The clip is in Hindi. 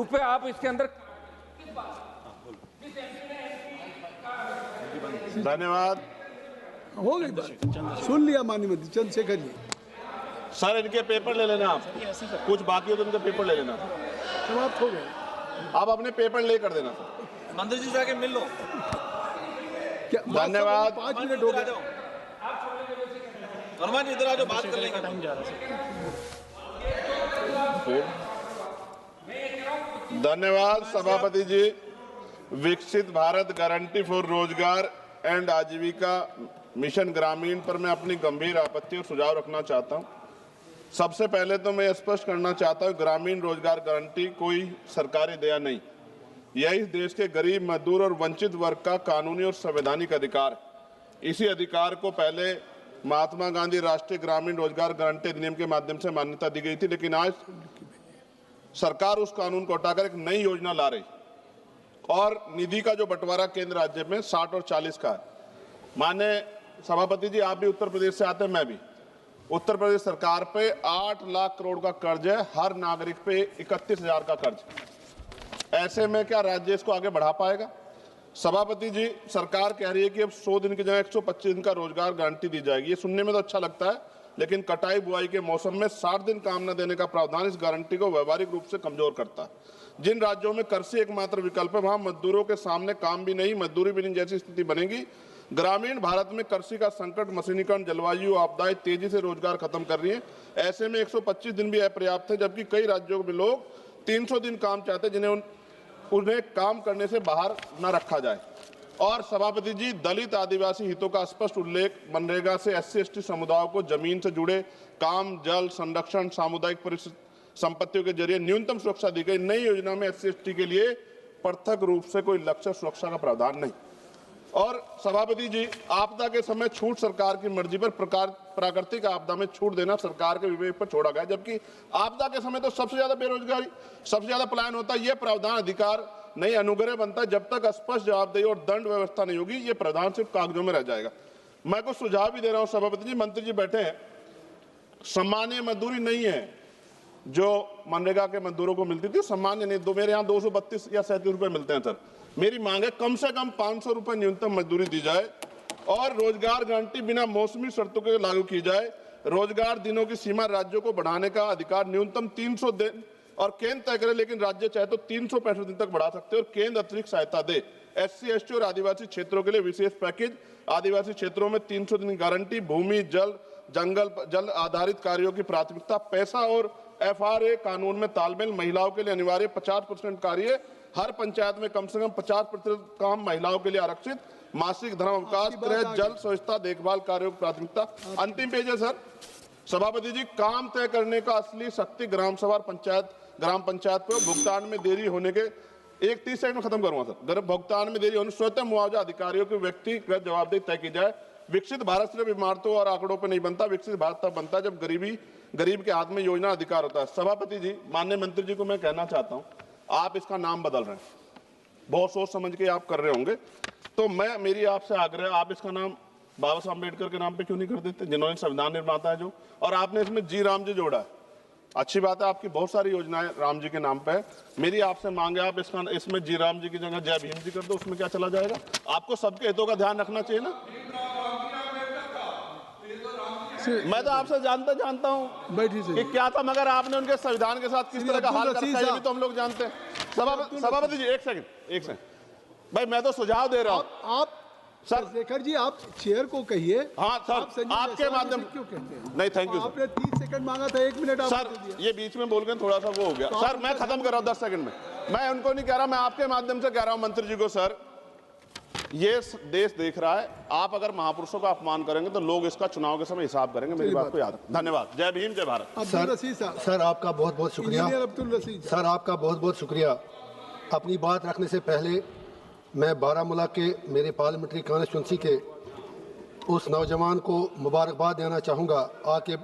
रुपए आप इसके अंदर। धन्यवाद। हो गई बात, सुन लिया माननीय मंत्री चंद्रशेखर जी। सर इनके पेपर ले लेना, आप कुछ बाकी हो तो इनके पेपर ले लेना। समाप्त हो गए। आप अपने पेपर ले कर देना सर। मंत्री जी जाके मिल लो। क्या धन्यवाद। 5 मिनट हो गए। वर्मा जी इधर आ जाओ, बात कर लेंगे। टाइम जा रहा है। धन्यवाद सभापति जी। विकसित भारत गारंटी फॉर रोजगार एंड आजीविका मिशन ग्रामीण पर मैं अपनी गंभीर आपत्ति और सुझाव रखना चाहता हूं। सबसे पहले तो मैं स्पष्ट करना चाहता हूं, ग्रामीण रोजगार गारंटी कोई सरकारी दया नहीं, यह इस देश के गरीब, मजदूर और वंचित वर्ग का कानूनी और संवैधानिक अधिकार है। इसी अधिकार को पहले महात्मा गांधी राष्ट्रीय ग्रामीण रोजगार गारंटी अधिनियम के माध्यम से मान्यता दी गई थी, लेकिन आज सरकार उस कानून को हटाकर एक नई योजना ला रही और निधि का जो बंटवारा केंद्र राज्य में 60 और 40 का है। माननीय सभापति जी, आप भी उत्तर प्रदेश से आते हैं, मैं भी। उत्तर प्रदेश सरकार पे 8 लाख करोड़ का कर्ज है, हर नागरिक पे 31,000 का कर्ज। ऐसे में क्या राज्य इसको आगे बढ़ा पाएगा? सभापति जी, सरकार कह रही है कि अब 100 दिन की जगह 125 दिन का रोजगार गारंटी दी जाएगी। ये सुनने में तो अच्छा लगता है, लेकिन कटाई बुआई के मौसम में 60 दिन काम न देने का प्रावधान इस गारंटी को व्यवहारिक रूप से कमजोर करता है। जिन राज्यों में कृषि एकमात्र विकल्प है, वहां मजदूरों के सामने काम भी नहीं, मजदूरी भी नहीं जैसी स्थिति बनेगी। ग्रामीण भारत में कृषि का संकट, मशीनीकरण, जलवायु आपदाएं तेजी से रोजगार खत्म कर रही है। ऐसे में 125 दिन भी अपर्याप्त है, जबकि कई राज्यों में लोग 300 दिन काम चाहते हैं, जिन्हें उन्हें काम करने से बाहर न रखा जाए। और सभापति जी, दलित आदिवासी हितों का स्पष्ट उल्लेख, मनरेगा से SC/ST समुदायों को जमीन से जुड़े काम, जल संरक्षण, सामुदायिक संपत्तियों के जरिए न्यूनतम सुरक्षा दी गई। नई योजना में SC/ST के लिए पृथक रूप से कोई लक्ष्य सुरक्षा का प्रावधान नहीं। और सभापति जी, आपदा के समय छूट सरकार की मर्जी पर, प्राकृतिक आपदा में छूट देना सरकार के विवेक पर छोड़ा गया, जबकि आपदा के समय तो सबसे ज्यादा बेरोजगारी, सबसे ज्यादा पलायन होता है। यह प्रावधान अधिकार नहीं, अनुग्रह बनता है। जब तक स्पष्ट जवाबदेही और दंड व्यवस्था नहीं होगी, ये प्रावधान सिर्फ कागजों में रह जाएगा। मैं कुछ सुझाव भी दे रहा हूं सभापति जी, मंत्री जी बैठे हैं। सामान्य मजदूरी नहीं है जो मनरेगा के मजदूरों को मिलती थी, सामान्य नहीं। मेरे यहाँ 232 या 37 रुपए मिलते हैं सर। मेरी मांग है कम से कम 500 रुपए न्यूनतम मजदूरी दी जाए और रोजगार गारंटी बिना मौसमी शर्तों के लागू की जाए। रोजगार दिनों की सीमा राज्यों को बढ़ाने का अधिकार न्यूनतम 300 दिन और केंद्र तय करे, लेकिन राज्य चाहे तो 365 दिन तक बढ़ा सकते हैं और केंद्र अतिरिक्त सहायता दे। SC/ST और आदिवासी क्षेत्रों के लिए विशेष पैकेज, आदिवासी क्षेत्रों में 300 दिन की गारंटी, भूमि, जल, जल आधारित कार्यों की प्राथमिकता, पैसा और FRA कानून में तालमेल, महिलाओं के लिए अनिवार्य 50% कार्य, हर पंचायत में कम से कम 50% काम महिलाओं के लिए आरक्षित, मासिक धर्म अवकाश, गृह, जल, स्वच्छता, देखभाल कार्यों की प्राथमिकता। अंतिम पेज है सर। सभापति जी, काम तय करने का असली शक्ति ग्राम सभा, ग्राम पंचायत पर भुगतान में देरी होने के 30 सेकंड में खत्म करूंगा सर। भुगतान में देरी होने स्वतः मुआवजा अधिकारियों की व्यक्तिगत जवाबदेही तय की जाए। विकसित भारत सिर्फ इमारतों और आंकड़ों पर नहीं बनता, विकसित भारत तब बनता है जब गरीब के हाथ में योजना अधिकार होता है। सभापति जी, माननीय मंत्री जी को मैं कहना चाहता हूं, आप इसका नाम बदल रहे हैं, बहुत सोच समझ के आप कर रहे होंगे, तो मेरी आपसे आग्रह, आप इसका नाम बाबा साहब अम्बेडकर के नाम पे क्यों नहीं कर देते, जिन्होंने संविधान निर्माता है जो, और आपने इसमें जी राम जी जोड़ा है। अच्छी बात है, आपकी बहुत सारी योजनाएं राम जी के नाम पे है। मेरी आपसे मांग है, आप इसमें जी राम जी की जगह जय भीम जी कर दो, उसमें क्या चला जाएगा? आपको सबके हितों का ध्यान रखना चाहिए ना। मैं तो आपसे जानता हूं कि क्या था, मगर आपने उनके संविधान के साथ किस तरह का हाल कर रखा है, ये भी तो हम लोग जानते हैं। सभापति जी, एक सेकंड भाई, मैं तो सुझाव दे रहा हूं। आप सर शेखर जी, आप चेयर को कहिए। हाँ सर, आपके माध्यम क्यों कहते हैं? नहीं, थैंक यू आपने 30 सेकंड मांगा था, 1 मिनट सर। ये बीच में बोल के थोड़ा सा वो हो गया सर, मैं खत्म कर रहा हूं 10 सेकंड में। मैं उनको नहीं कह रहा, मैं आपके माध्यम से कह रहा हूं मंत्री जी को, सर ये देश देख रहा है, आप अगर महापुरुषों का अपमान करेंगे तो लोग इसका चुनाव के समय हिसाब करेंगे। मेरी बात को याद रखें। धन्यवाद। जय भीम, जय भारत। सर आपका बहुत बहुत शुक्रिया। सर आपका बहुत बहुत शुक्रिया। अपनी बात रखने से पहले मैं बारामूला के मेरे पार्लियामेंट्री कॉन्स्टिट्यूंसी के उस नौजवान को मुबारकबाद देना चाहूँगा, आके